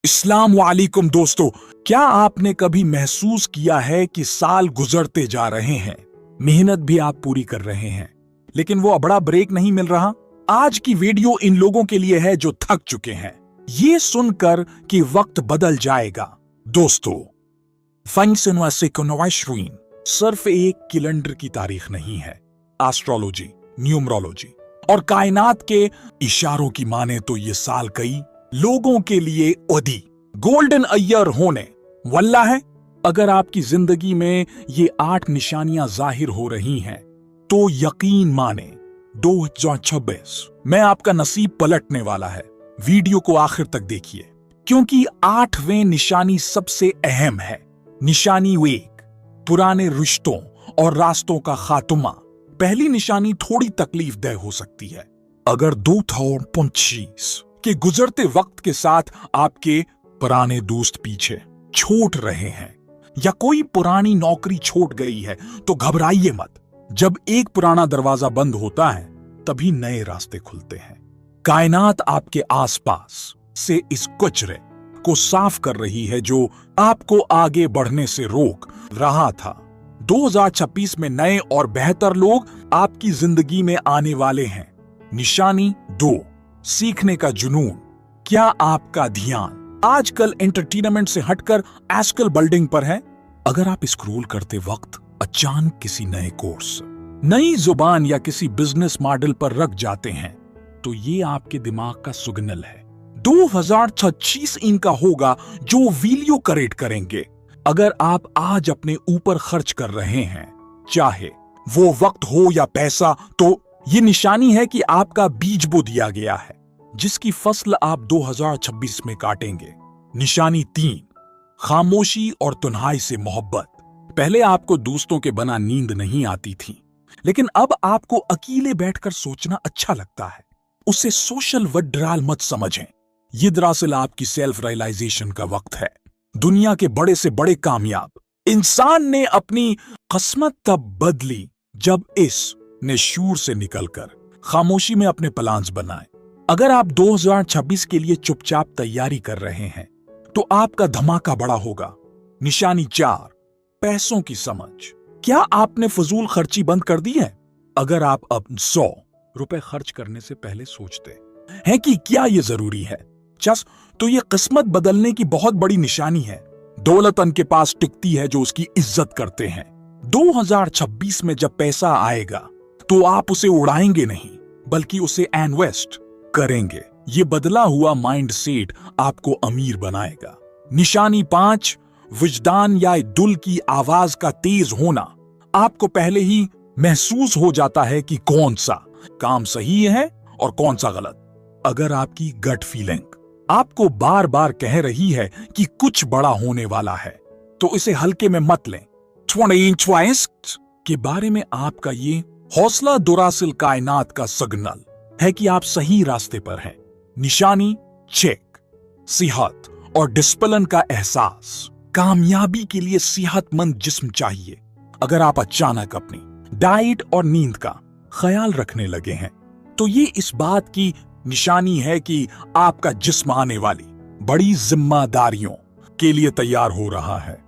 अस्सलाम वालेकुम दोस्तों, क्या आपने कभी महसूस किया है कि साल गुजरते जा रहे हैं, मेहनत भी आप पूरी कर रहे हैं, लेकिन वो बड़ा ब्रेक नहीं मिल रहा? आज की वीडियो इन लोगों के लिए है जो थक चुके हैं ये सुनकर कि वक्त बदल जाएगा। दोस्तों, 2022 सिर्फ एक कैलेंडर की तारीख नहीं है। एस्ट्रोलॉजी, न्यूमरोलॉजी और कायनात के इशारों की माने तो ये साल कई लोगों के लिए ओदी गोल्डन ईयर होने वाला है। अगर आपकी जिंदगी में ये 8 निशानियां जाहिर हो रही हैं, तो यकीन माने 2026 में आपका नसीब पलटने वाला है। वीडियो को आखिर तक देखिए, क्योंकि 8वें निशानी सबसे अहम है। निशानी 1, पुराने रिश्तों और रास्तों का खात्मा। पहली निशानी थोड़ी तकलीफ दह हो सकती है। अगर 2025 के गुजरते वक्त के साथ आपके पुराने दोस्त पीछे छूट रहे हैं या कोई पुरानी नौकरी छूट गई है, तो घबराइए मत। जब एक पुराना दरवाजा बंद होता है, तभी नए रास्ते खुलते हैं। कायनात आपके आसपास से इस कचरे को साफ कर रही है जो आपको आगे बढ़ने से रोक रहा था। 2026 में नए और बेहतर लोग आपकी जिंदगी में आने वाले हैं। निशानी 2, सीखने का जुनून। क्या आपका ध्यान आजकल एंटरटेनमेंट से हटकर स्किल बिल्डिंग पर है? अगर आप स्क्रॉल करते वक्त अचानक किसी नए कोर्स, नई जुबान या किसी बिजनेस मॉडल पर रख जाते हैं, तो ये आपके दिमाग का सिग्नल है। 2026 इनका होगा जो वीडियो क्रिएट करेंगे। अगर आप आज अपने ऊपर खर्च कर रहे हैं, चाहे वो वक्त हो या पैसा, तो ये निशानी है कि आपका बीज बो दिया गया है, जिसकी फसल आप 2026 में काटेंगे। निशानी 3, खामोशी और तन्हाई से मोहब्बत। पहले आपको दोस्तों के बिना नींद नहीं आती थी, लेकिन अब आपको अकेले बैठकर सोचना अच्छा लगता है। उसे सोशल विड्रॉल मत समझें, ये दरअसल आपकी सेल्फ रियलाइजेशन का वक्त है। दुनिया के बड़े से बड़े कामयाब इंसान ने अपनी किस्मत तब बदली जब इस निशूर से निकलकर खामोशी में अपने प्लान्स बनाए। अगर आप 2026 के लिए चुपचाप तैयारी कर रहे हैं, तो आपका धमाका बड़ा होगा। निशानी 4, पैसों की समझ। क्या आपने फजूल खर्ची बंद कर दी है? अगर आप अब 100 रुपए खर्च करने से पहले सोचते हैं कि क्या यह जरूरी है, तो यह किस्मत बदलने की बहुत बड़ी निशानी है। दौलत उनके पास टिकती है जो उसकी इज्जत करते हैं। 2026 में जब पैसा आएगा, तो आप उसे उड़ाएंगे नहीं, बल्कि उसे इन्वेस्ट करेंगे। ये बदला हुआ माइंड सेट आपको अमीर बनाएगा। निशानी 5, विजदान या दिल की आवाज का तेज होना। आपको पहले ही महसूस हो जाता है कि कौन सा काम सही है और कौन सा गलत। अगर आपकी गट फीलिंग आपको बार बार कह रही है कि कुछ बड़ा होने वाला है, तो इसे हल्के में मत लें। 2022 के बारे में आपका ये हौसला दरअसल कायनात का सिग्नल है कि आप सही रास्ते पर हैं। निशानी 6, सेहत और डिसिप्लिन का एहसास। कामयाबी के लिए सेहतमंद जिस्म चाहिए। अगर आप अचानक अपनी डाइट और नींद का ख्याल रखने लगे हैं, तो ये इस बात की निशानी है कि आपका जिस्म आने वाली बड़ी जिम्मेदारियों के लिए तैयार हो रहा है।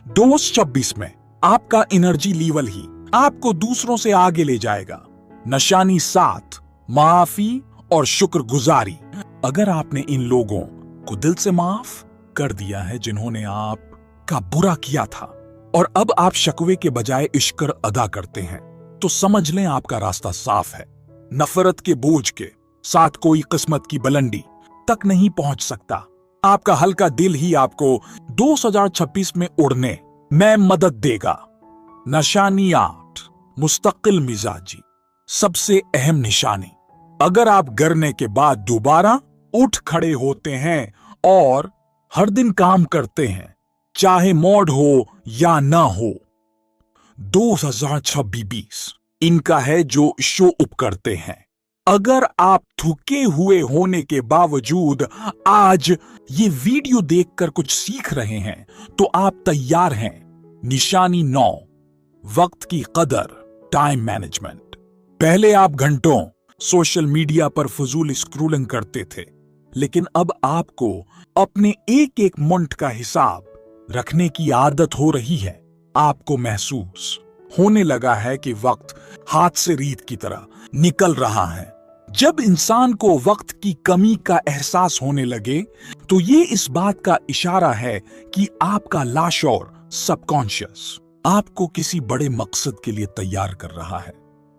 2026 में आपका एनर्जी लेवल ही आपको दूसरों से आगे ले जाएगा। निशानी 7, माफी और शुक्रगुजारी। अगर आपने इन लोगों को दिल से माफ कर दिया है जिन्होंने आपका बुरा किया था, और अब आप शकवे के बजाय इश्कर अदा करते हैं, तो समझ लें आपका रास्ता साफ है। नफरत के बोझ के साथ कोई किस्मत की बुलंदी तक नहीं पहुंच सकता। आपका हल्का दिल ही आपको 2026 में उड़ने में मदद देगा। निशानी 8, मुस्तकिल मिजाजी। सबसे अहम निशानी। अगर आप गिरने के बाद दोबारा उठ खड़े होते हैं और हर दिन काम करते हैं, चाहे मॉड हो या ना हो, 2026 इनका है जो शो अप करते हैं। अगर आप थके हुए होने के बावजूद आज ये वीडियो देखकर कुछ सीख रहे हैं, तो आप तैयार हैं। निशानी 9, वक्त की कदर, टाइम मैनेजमेंट। पहले आप घंटों सोशल मीडिया पर फजूल स्क्रॉलिंग करते थे, लेकिन अब आपको अपने एक एक मिनट का हिसाब रखने की आदत हो रही है। आपको महसूस होने लगा है कि वक्त हाथ से रीत की तरह निकल रहा है। जब इंसान को वक्त की कमी का एहसास होने लगे तो ये इस बात का इशारा है कि आपका लाशौर सबकॉन्शियस आपको किसी बड़े मकसद के लिए तैयार कर रहा है।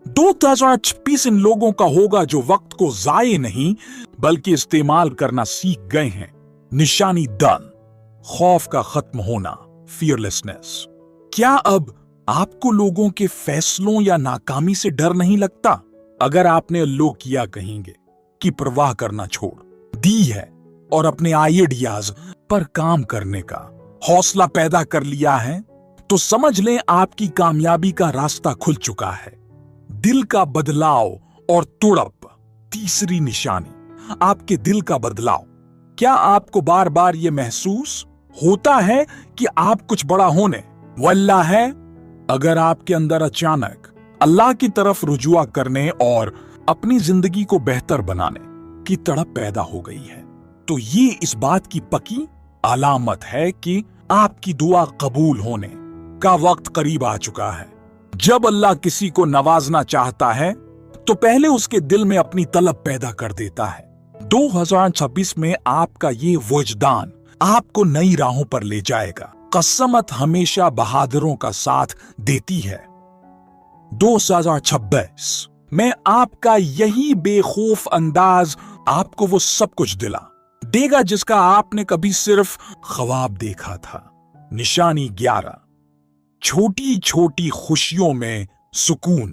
2026 इन लोगों का होगा जो वक्त को जाये नहीं बल्कि इस्तेमाल करना सीख गए हैं। निशानी डन, खौफ का खत्म होना, फियरलेसनेस। क्या अब आपको लोगों के फैसलों या नाकामी से डर नहीं लगता? अगर आपने लो किया कहेंगे कि परवाह करना छोड़ दी है और अपने आइडियाज पर काम करने का हौसला पैदा कर लिया है, तो समझ लें आपकी कामयाबी का रास्ता खुल चुका है। दिल का बदलाव और तुड़प। तीसरी निशानी, आपके दिल का बदलाव। क्या आपको बार बार यह महसूस होता है कि आप कुछ बड़ा होने वाला है? अगर आपके अंदर अचानक अल्लाह की तरफ रुजुआ करने और अपनी जिंदगी को बेहतर बनाने की तड़प पैदा हो गई है, तो ये इस बात की पक्की अलामत है कि आपकी दुआ कबूल होने का वक्त करीब आ चुका है। जब अल्लाह किसी को नवाजना चाहता है तो पहले उसके दिल में अपनी तलब पैदा कर देता है। 2026 में आपका ये वजदान आपको नई राहों पर ले जाएगा। कसमत हमेशा बहादुरों का साथ देती है। 2026 में आपका यही बेखौफ अंदाज आपको वो सब कुछ दिला देगा जिसका आपने कभी सिर्फ ख्वाब देखा था। निशानी 11, छोटी छोटी खुशियों में सुकून।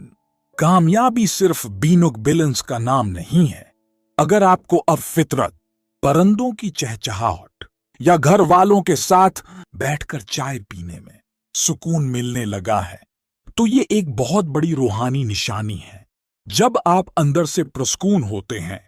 कामयाबी सिर्फ बीनुक बिलेंस का नाम नहीं है। अगर आपको अब फितरत, परिंदों की चहचहाहट या घर वालों के साथ बैठकर चाय पीने में सुकून मिलने लगा है, तो ये एक बहुत बड़ी रूहानी निशानी है। जब आप अंदर से पुरस्कून होते हैं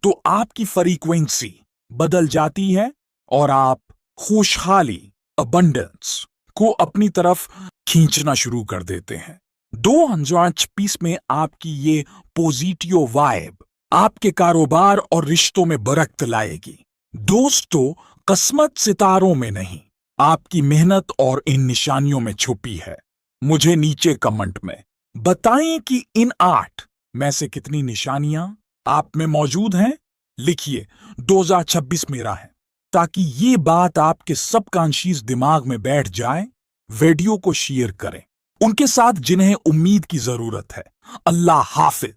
तो आपकी फ्रीक्वेंसी बदल जाती है और आप खुशहाली, अबंडेंस को अपनी तरफ खींचना शुरू कर देते हैं। 2026 में आपकी ये पॉजिटिव वाइब आपके कारोबार और रिश्तों में बरकत लाएगी। दोस्तों, किस्मत सितारों में नहीं, आपकी मेहनत और इन निशानियों में छुपी है। मुझे नीचे कमेंट में बताएं कि इन 8 में से कितनी निशानियां आप में मौजूद हैं। लिखिए 2026 मेरा है, ताकि ये बात आपके सबकॉन्शियस दिमाग में बैठ जाए। वीडियो को शेयर करें उनके साथ जिन्हें उम्मीद की जरूरत है। अल्लाह हाफिज।